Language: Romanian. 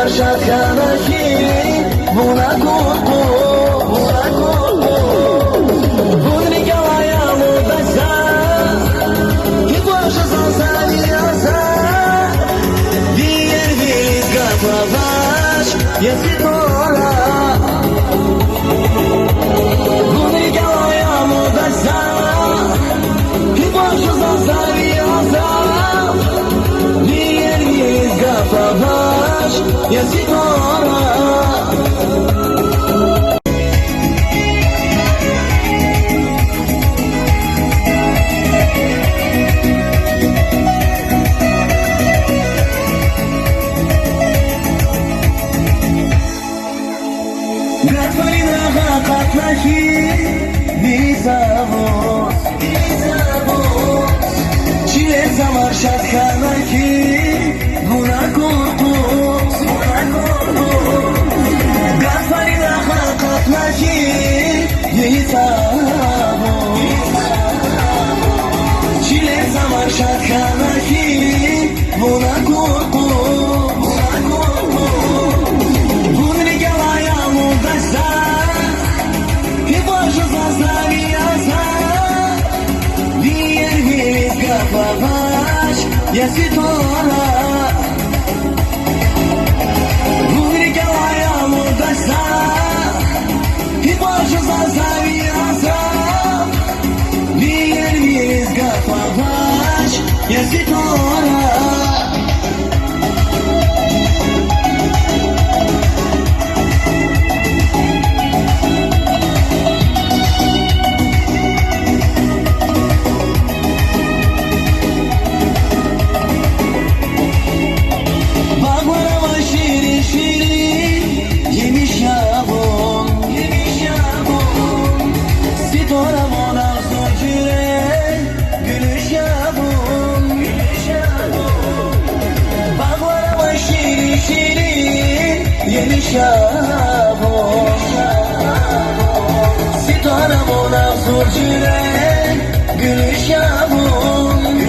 Marshakanashi, Munakuku, Bunrikalaya Mudasa, Kipasha Sasaniasa, Dier Vilizga Pravash, Yesitora, Bunrikalaya Mudasa, Kipasha Sasaniasa, Dier Vilizga Pravash, Yesitora. Yesitora, Bunrikalaya Mudasa, Kipasha Sasaniasa, Dier Vilizga Pravash, Yesitora. Sitora mona surcire, gülüş yağmur.